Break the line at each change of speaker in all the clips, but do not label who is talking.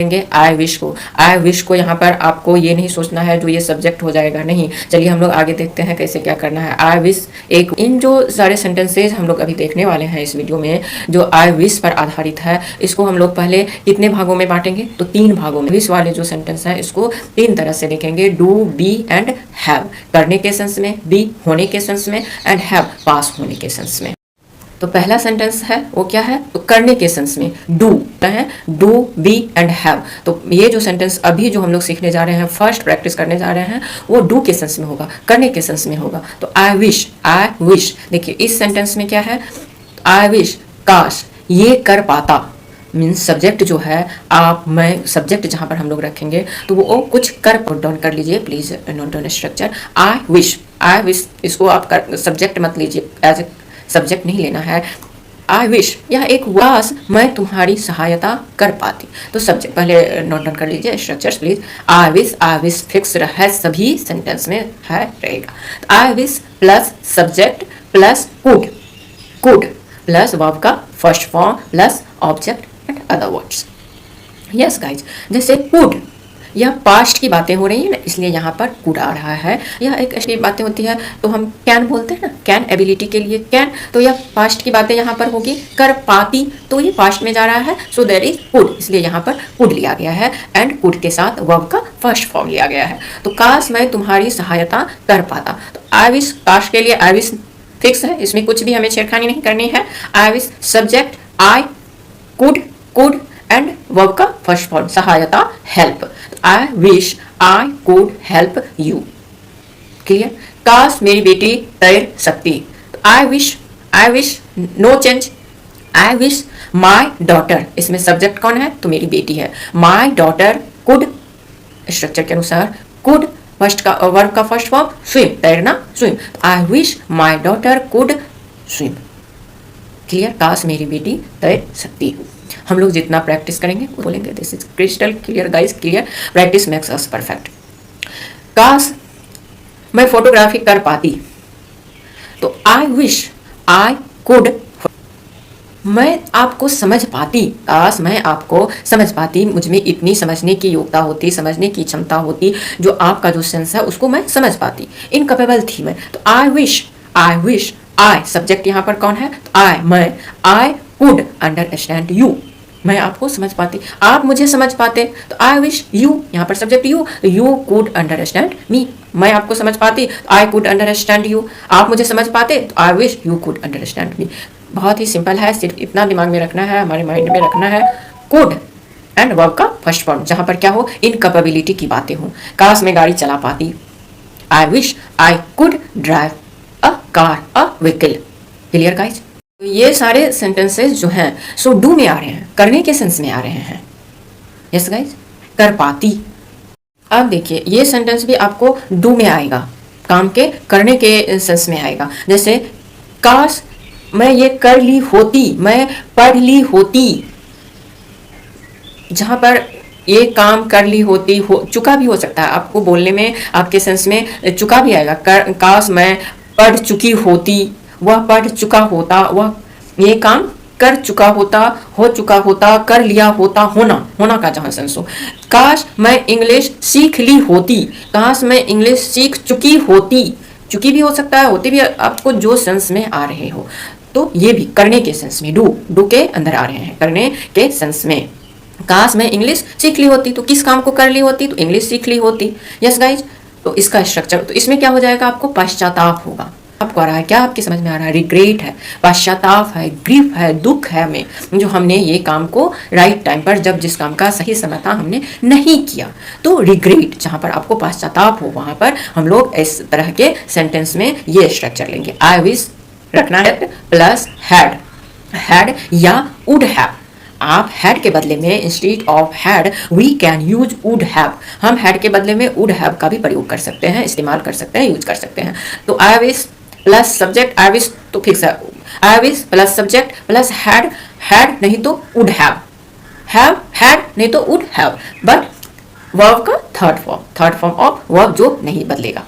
I wish को। I wish को यहाँ पर आपको ये नहीं सोचना है जो ये सब्जेक्ट हो जाएगा, नहीं। चलिए हम लोग आगे देखते हैं कैसे क्या करना है। आई विश एक, इन जो सारे सेंटेंसेज हम लोग अभी देखने वाले हैं इस वीडियो में जो आई विश पर आधारित है, इसको हम लोग पहले कितने भागों में बांटेंगे, तो 3 भागों में। विश वाले जो सेंटेंस है इसको 3 तरह से देखेंगे, डू, बी एंड हैव। करने के सेंस में, बी होने के सेंस में, एंड हैव पास होने के सेंस में। तो पहला सेंटेंस है वो क्या है, तो करने के सेंस में डू है, डू, बी एंड हैव। तो ये जो सेंटेंस अभी जो हम लोग सीखने जा रहे हैं, फर्स्ट प्रैक्टिस करने जा रहे हैं, वो डू के सेंस में होगा, करने के सेंस में होगा। तो आई विश देखिए इस सेंटेंस में क्या है, आई विश, काश ये कर पाता, मीन्स सब्जेक्ट जो है आप, मैं, सब्जेक्ट जहाँ पर हम लोग रखेंगे तो वो कुछ कर, नोट डाउन कर लीजिए please, note down structure. I wish इसको आप सब्जेक्ट मत लीजिए, एज ए सब्जेक्ट नहीं लेना है। आई विश यह एक वास, मैं तुम्हारी सहायता कर पाती, तो सब्जेक्ट पहले नोट डाउन कर लीजिए structures please. I wish fix है, सभी सेंटेंस में है रहेगा। I wish plus subject plus could plus verb का first form plus object and other words. Yes guys, जैसे कुड, यह पास्ट की बातें हो रही है ना, इसलिए यहाँ पर कुड आ रहा है। यह एक ऐसी बातें होती है तो हम कैन बोलते हैं ना, कैन एबिलिटी के लिए कैन, तो यह पास्ट की बातें यहाँ पर होगी। कर पाती तो ये पास्ट में जा रहा है, सो देयर इज कुड, इसलिए यहाँ पर कुड लिया गया है एंड कुड के साथ वर्ब का फर्स्ट फॉर्म लिया गया है। तो काश मैं तुम्हारी सहायता कर पाता, तो आई विश, काश के लिए आई विश फिक्स है, इसमें कुछ भी हमें छेड़खानी नहीं करनी है। I wish subject I, could and verb का फर्स्ट फॉर्म सहायता help. I wish I could help you. Clear. काश मेरी बेटी तैर सकती, I wish no change. I wish my daughter, इसमें सब्जेक्ट कौन है, तो मेरी बेटी है। माई डॉटर कुड, स्ट्रक्चर के अनुसार कुड फर्स्ट का वर्ब का फर्स्ट फॉर्म स्विम, तैरना swim. I wish my daughter could swim. Clear. काश मेरी बेटी तैर सकती। हम लोग जितना प्रैक्टिस करेंगे बोलेंगे, this is crystal clear guys, clear. Practice makes us perfect. काश मैं फोटोग्राफी कर पाती, तो आई विश आई कुड, मैं आपको समझ पाती, काश मैं आपको समझ पाती, मुझ में इतनी समझने की योग्यता होती, समझने की क्षमता होती, जो आपका जो सेंस है उसको मैं समझ पाती, इनकैपेबल थी मैं। तो आई विश आई सब्जेक्ट यहाँ पर कौन है, तो आई कुड अंडरस्टैंड यू, मैं आपको समझ पाती, आप मुझे समझ पाते, तो आई विश यू, यहाँ पर subject you could understand me, मैं आपको समझ पाती, आई कुड अंडरस्टैंड यू, आप मुझे समझ पाते, तो I wish you could understand me. बहुत ही सिंपल है, सिर्फ इतना दिमाग में रखना है, हमारे माइंड में रखना है, कुड एंड वर्ब का फर्स्ट फॉर्म, जहाँ पर क्या हो, इनकैपेबिलिटी की बातें हो। काश मैं गाड़ी चला पाती, आई wish I could drive a car a vehicle. Clear guys. तो ये सारे सेंटेंसेस जो हैं सो डू में आ रहे हैं, करने के सेंस में आ रहे हैं। यस गाइज, कर पाती। अब देखिए ये सेंटेंस भी आपको डू में आएगा, काम के करने के सेंस में आएगा। जैसे काश मैं ये कर ली होती, मैं पढ़ ली होती, जहां पर ये काम कर ली होती, हो चुका भी हो सकता है, आपको बोलने में आपके सेंस में चुका भी आएगा। काश मैं पढ़ चुकी होती, वह पढ़ चुका होता, वह ये काम कर चुका होता, हो चुका होता, कर लिया होता, होना का जहां सेंस हो। काश मैं इंग्लिश सीख ली होती, काश मैं इंग्लिश सीख चुकी होती, चुकी भी हो सकता है, होती भी, आपको जो सेंस में आ रहे हो। तो ये भी करने के सेंस में डू के अंदर आ रहे हैं, करने के सेंस में। काश मैं इंग्लिश सीख ली होती, तो किस काम को कर ली होती, तो इंग्लिश सीख ली होती। Yes guys. तो इसका स्ट्रक्चर, तो इसमें क्या हो जाएगा, आपको पश्चाताप होगा। आपको आ रहा है क्या, आपकी समझ में आ रहा है, रिग्रेट है, पश्चाताप है, ग्रीफ है, दुख है हमें, जो हमने ये काम को राइट टाइम पर, जब जिस काम का सही समय था हमने नहीं किया। तो रिग्रेट, जहां पर आपको पश्चाताप हो, वहां पर हम लोग इस तरह के सेंटेंस में ये स्ट्रक्चर लेंगे। आई विश रखना है प्लस हैड या वुड हैव। आप हैड के बदले में, instead of had we can use would have, हम हैड के बदले में वुड हैव का भी प्रयोग कर सकते हैं, इस्तेमाल कर सकते हैं, यूज कर सकते हैं। तो I wish plus subject, I wish तो फिक्स है, I wish plus subject plus had नहीं तो वुड हैव हैड नहीं तो वुड हैव, बट वर्ब का थर्ड फॉर्म ऑफ वर्ब जो नहीं बदलेगा।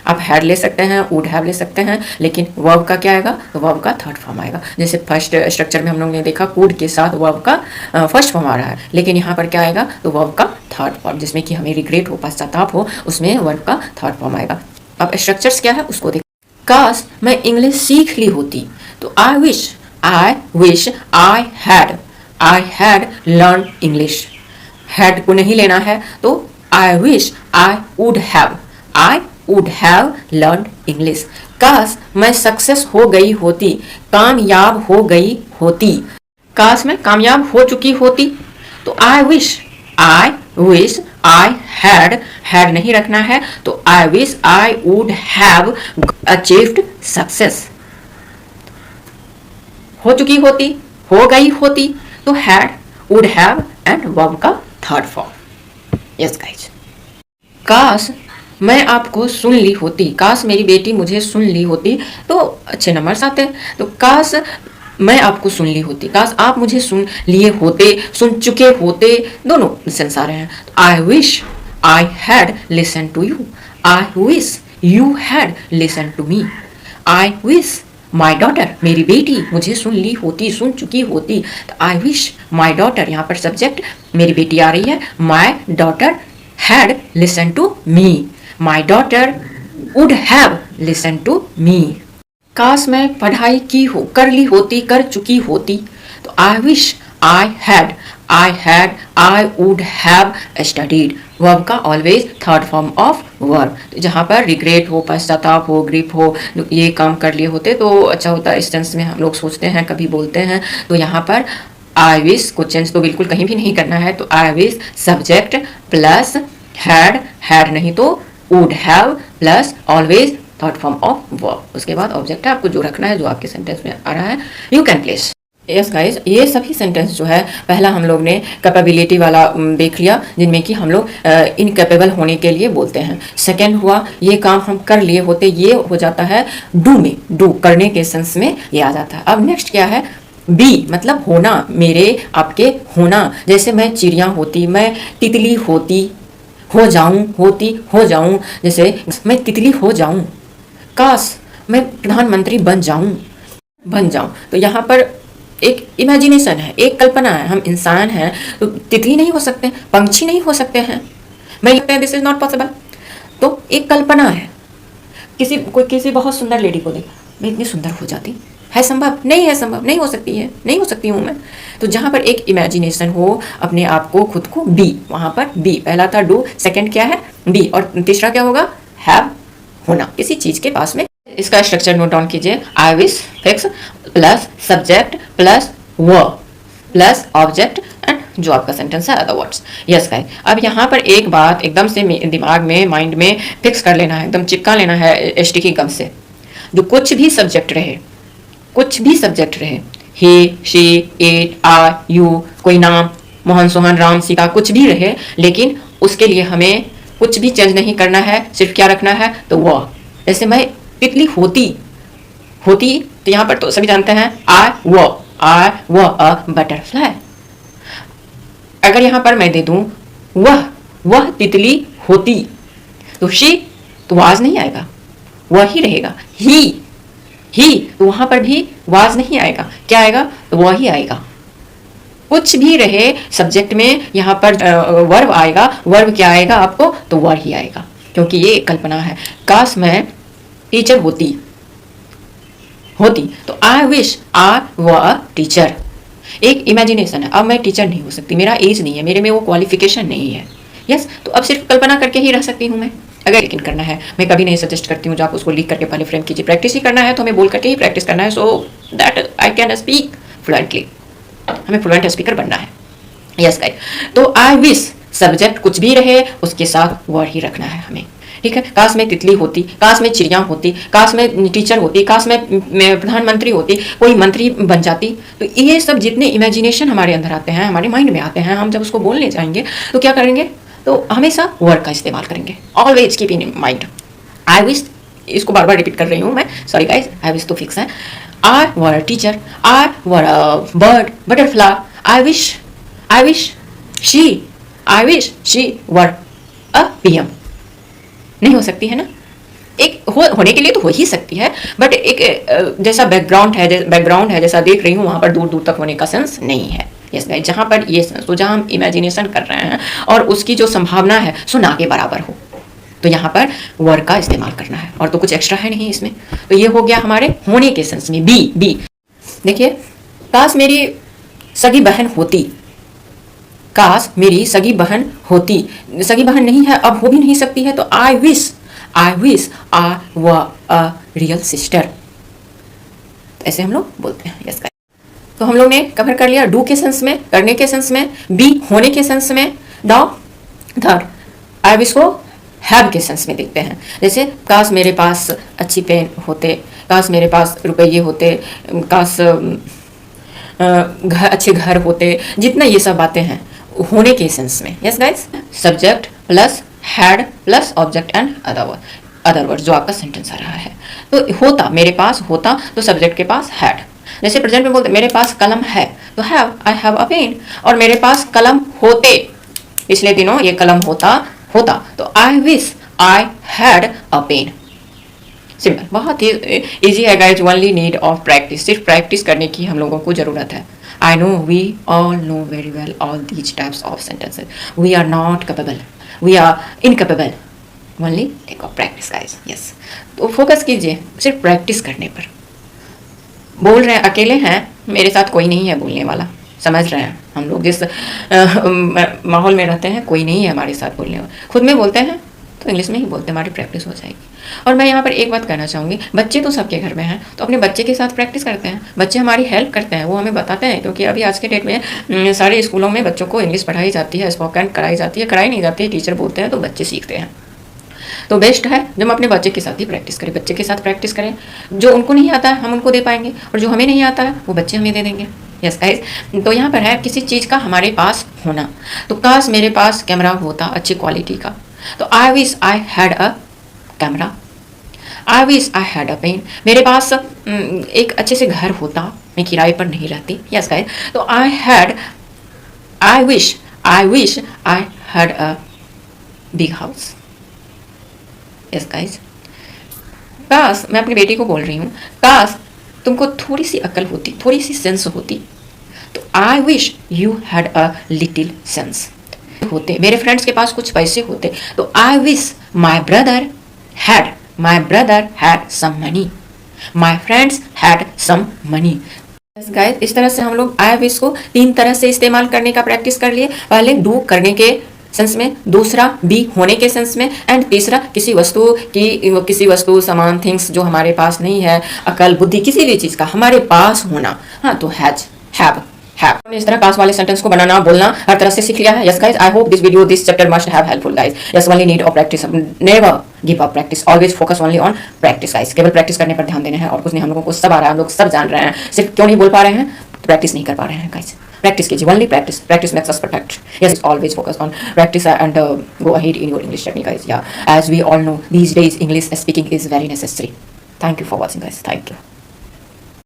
आप हैड ले सकते हैं, वुड हैव ले सकते हैं, लेकिन वर्ब का क्या आएगा? तो वर्ब का थर्ड फॉर्म आएगा। जैसे फर्स्ट स्ट्रक्चर में हम लोग ने देखा कुड के साथ वर्ब का फर्स्ट फॉर्म आ रहा है, लेकिन यहाँ पर क्या आएगा? तो वर्ब का थर्ड फॉर्म, जिसमें कि हमें रिग्रेट हो, पश्चाताप हो, उसमें वर्ब का थर्ड फॉर्म आएगा। अब स्ट्रक्चर्स क्या है उसको देख। काश मैं इंग्लिश सीख ली होती, तो I wish I had learn English. Had को नहीं लेना है, तो I wish I would have learn English. काश मैं सक्सेस हो गई होती, कामयाब हो गई होती। काश मैं कामयाब हो चुकी होती, तो आई विश आई हैड नहीं रखना है, तो I wish I would have achieved success. हो चुकी होती, हो गई होती, तो had, would have and verb का थर्ड फॉर्म। Yes guys. काश मैं आपको सुन ली होती, काश मेरी बेटी मुझे सुन ली होती, तो अच्छे नंबर्स आते हैं। तो काश मैं आपको सुन ली होती, काश आप मुझे सुन लिए होते, सुन चुके होते, दोनों सेंस आ रहे हैं। I wish I had listen to you, I wish you had listen to me. I wish my daughter, मेरी बेटी मुझे सुन ली होती, सुन चुकी होती, तो आई विश माई डॉटर, यहाँ पर सब्जेक्ट मेरी बेटी आ रही है, my daughter had listen to me, my daughter would have listen to me. काश मैं पढ़ाई की हो, कर ली होती, कर चुकी होती, तो I wish I would have studied. Verb का always third form of verb. जहाँ पर रिग्रेट हो, पश्चाताप हो, ग्रीफ हो, ये काम कर लिए होते तो अच्छा होता। इस टेंस में हम लोग सोचते हैं, कभी बोलते हैं, तो यहाँ पर आई विश को चेंज तो बिल्कुल कहीं भी नहीं करना है। तो I wish subject plus had नहीं तो would have plus always third form of verb. उसके बाद ऑब्जेक्ट है, आपको जो रखना है, जो आपके सेंटेंस में आ रहा है, you can place. Yes guys, ये सभी सेंटेंस जो है, पहला हम लोग ने कैपेबिलिटी वाला देख लिया, जिनमें कि हम लोग इनकैपेबल होने के लिए बोलते हैं। सेकेंड हुआ ये काम हम कर लिए होते, ये हो जाता है डू में, डू करने के सेंस में ये आ जाता है। अब नेक्स्ट क्या है? बी मतलब होना, मेरे आपके होना। जैसे मैं चिड़िया होती, मैं तितली होती, हो जाऊं, जैसे मैं तितली हो जाऊं। काश मैं प्रधानमंत्री बन जाऊं। तो यहाँ पर एक इमेजिनेशन है, एक कल्पना है। हम इंसान हैं तो तितली नहीं हो सकते, पंछी नहीं हो सकते हैं, मैं दिस इज नॉट पॉसिबल। तो एक कल्पना है। किसी बहुत सुंदर लेडी को देखा, मैं इतनी सुंदर हो जाती, है संभव? नहीं है संभव, नहीं हो सकती हूँ मैं। तो जहाँ पर एक इमेजिनेशन हो अपने आप को, खुद को, बी, वहाँ पर बी। पहला था डू, सेकंड क्या है? बी, और तीसरा क्या होगा? हैव, होना, किसी चीज के पास में। इसका स्ट्रक्चर नोट डाउन कीजिए। आई wish fix plus subject plus verb plus object and जो आपका सेंटेंस है अदर वर्ड्स। यस गाइस, अब यहाँ पर एक बात एकदम से दिमाग में, माइंड में फिक्स कर लेना है, एकदम चिपका लेना है स्टिकी गम से। जो कुछ भी सब्जेक्ट रहे, ही, शी, इट, आई, यू, कोई नाम, मोहन, सोहन, राम, सीता, कुछ भी रहे, लेकिन उसके लिए हमें कुछ भी चेंज नहीं करना है, सिर्फ क्या रखना है? तो वह। जैसे मैं तितली होती, तो यहाँ पर तो सभी जानते हैं आई वो अ बटरफ्लाई। अगर यहाँ पर मैं दे दूं वह तितली होती, तो शी, तो वाज नहीं आएगा, वह ही रहेगा। ही, तो वहां पर भी वाज नहीं आएगा, क्या आएगा? तो वह ही आएगा। कुछ भी रहे सब्जेक्ट में, यहाँ पर वर्ब आएगा। वर्ब क्या आएगा आपको? तो वह ही आएगा, क्योंकि ये कल्पना है। काश मैं टीचर होती, तो I wish I were a teacher. एक इमेजिनेशन है। अब मैं टीचर नहीं हो सकती, मेरा एज नहीं है, मेरे में वो क्वालिफिकेशन नहीं है। यस, तो अब सिर्फ कल्पना करके ही रह सकती हूँ मैं। अगर लेकिन करना है, मैं कभी नहीं सजेस्ट करती हूँ जो आप उसको लिख करके पहले फ्रेम कीजिए। प्रैक्टिस ही करना है तो हमें बोल करके ही प्रैक्टिस करना है, so that I can speak fluently. हमें फ्लुएंट स्पीकर बनना है। यस गाइस, तो आई विश सब्जेक्ट कुछ भी रहे, उसके साथ वर्ड ही रखना है हमें, ठीक है। काश मैं तितली होती, काश मैं चिड़िया होती, काश मैं टीचर होती, काश मैं प्रधानमंत्री होती, कोई मंत्री बन जाती। तो ये सब जितने इमेजिनेशन हमारे अंदर आते हैं, हमारे माइंड में आते हैं, हम जब उसको बोलने जाएंगे तो क्या करेंगे? तो हमेशा वर्ड का इस्तेमाल करेंगे। Always keep in mind. I wish, इसको बार बार रिपीट कर रही हूँ मैं, सॉरी गाइस, आई विश तो फिक्स है। I were a teacher, I were a bird, butterfly, I wish she were a PM. नहीं हो सकती है ना? होने के लिए तो हो ही सकती है, बट एक जैसा बैकग्राउंड है जैसा देख रही हूँ, वहां पर दूर दूर तक होने का सेंस नहीं है। यस गाइस, जहां पर ये सेंस, तो जहां हम इमेजिनेशन कर रहे हैं और उसकी जो संभावना है सो ना के बराबर हो, तो यहाँ पर वर का इस्तेमाल करना है, और तो कुछ एक्स्ट्रा है नहीं इसमें। तो ये हो गया हमारे होने के सेंस में। बी देखिए, काश मेरी सगी बहन होती, काश मेरी सगी बहन होती, सगी बहन नहीं है, अब हो भी नहीं सकती है, तो I wish I were a real sister, ऐसे हम लोग बोलते हैं। यस गाइस, तो हम लोग ने कवर कर लिया डू के सेंस में, करने के सेंस में, बी होने के सेंस में। नाउ थर्ड आई विश को हैव के सेंस में देखते हैं। जैसे काश मेरे पास अच्छी पेन होते, काश मेरे पास रुपये होते, काश अच्छे घर होते, जितना ये सब बातें हैं होने के सेंस में। Yes guys, subject plus had plus object and other word जो आपका सेंटेंस आ रहा है। तो होता, मेरे पास होता, तो सब्जेक्ट के पास हैड। जैसे प्रेजेंट में बोलते मेरे पास कलम है, तो have, I have a pen. और मेरे पास कलम होते, पिछले दिनों ये कलम होता, तो I wish I had a pen. Simple, बहुत ही इजी है guys, only need of practice, सिर्फ प्रैक्टिस करने की हम लोगों को जरूरत है। I know, we all know very well all these types of sentences, we are not capable, we are incapable, only take of practice guys. Yes, तो focus कीजिए सिर्फ प्रैक्टिस करने पर। बोल रहे हैं, अकेले हैं, मेरे साथ कोई नहीं है बोलने वाला, समझ रहे हैं, हम लोग जिस माहौल में रहते हैं कोई नहीं है हमारे साथ बोलने वाला। खुद में बोलते हैं तो इंग्लिश में ही बोलते हैं, हमारी प्रैक्टिस हो जाएगी। और मैं यहाँ पर एक बात कहना चाहूँगी, बच्चे तो सबके घर में हैं, तो अपने बच्चे के साथ प्रैक्टिस करते हैं, बच्चे हमारी हेल्प करते हैं, वो हमें बताते हैं, क्योंकि अभी आज के डेट में सारे स्कूलों में बच्चों को इंग्लिश पढ़ाई जाती है, स्पोकन कराई जाती है, कराई नहीं जाती है, टीचर बोलते हैं तो बच्चे सीखते हैं। तो बेस्ट है जब हम अपने बच्चे के साथ ही प्रैक्टिस करें, बच्चे के साथ प्रैक्टिस करें, जो उनको नहीं आता है हम उनको दे पाएंगे, और जो हमें नहीं आता है वो बच्चे हमें दे देंगे। यस गाइस, तो यहाँ पर है किसी चीज़ का हमारे पास होना, तो काश मेरे पास कैमरा होता अच्छी क्वालिटी का, तो I wish I had a camera, I wish I had a pen. मेरे पास एक अच्छे से घर होता, मैं किराए पर नहीं रहती। यस गाइस, तो I wish I had a big house. Yes guys, काश, मैं अपनी बेटी को बोल रही हूँ, काश तुमको थोड़ी सी अक्ल होती, थोड़ी सी सेंस होती, तो I wish you had a little sense होते। मेरे फ्रेंड्स के पास कुछ पैसे होते, तो I wish my brother had some money, my friends had some money. Guys, इस तरह से हम लोग आई विश को 3 तरह से इस्तेमाल करने का प्रैक्टिस कर लिए। पहले डू करने के सेंस में, दूसरा बी होने के सेंस में, एंड तीसरा किसी वस्तु सामान थिंग्स जो हमारे पास नहीं है, अकल बुद्धि किसी भी चीज़ का हमारे पास होना, हाँ तो हैव। हमने इस तरह पास वाले सेंटेंस को बनाना बोलना हर तरह से सीख लिया है। Yes guys, I hope this chapter must have helpful guys. Yes, only need of practice, never give up practice, always focus only on practice guys. केवल प्रैक्टिस करने पर ध्यान देना है और कुछ नहीं। हम लोगों को सब आ रहा है, हम लोग सब जान रहे हैं, सिर्फ क्यों नहीं बोल पा रहे हैं, प्रैक्टिस नहीं कर पा रहे हैं गाइस। प्रैक्टिस कीजिए, only practice makes us perfect. Yes, always focus on practice and go ahead in your English technique guys. Yeah, as we all know, these days English speaking is very necessary. Thank you for watching guys. Thank you.